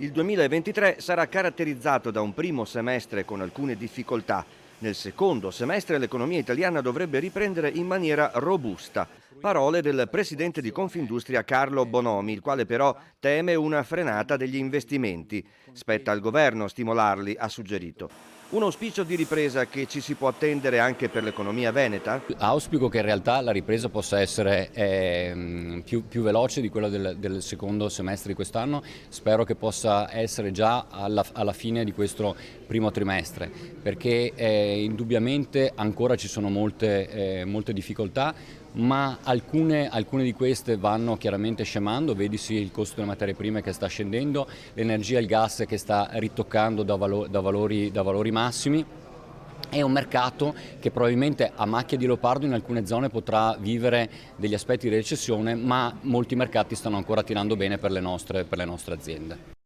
Il 2023 sarà caratterizzato da un primo semestre con alcune difficoltà. Nel secondo semestre l'economia italiana dovrebbe riprendere in maniera robusta. Parole del presidente di Confindustria Carlo Bonomi, il quale però teme una frenata degli investimenti. Spetta al governo stimolarli, ha suggerito. Un auspicio di ripresa che ci si può attendere anche per l'economia veneta? Auspico che in realtà la ripresa possa essere più veloce di quella del secondo semestre di quest'anno. Spero che possa essere già alla fine di questo primo trimestre, perché indubbiamente ancora ci sono molte difficoltà, ma alcune di queste vanno chiaramente scemando. Vedisi il costo delle materie prime che sta scendendo, l'energia e il gas che sta ritoccando da valori massimi. È un mercato che probabilmente a macchia di leopardo in alcune zone potrà vivere degli aspetti di recessione, ma molti mercati stanno ancora tirando bene per le nostre aziende.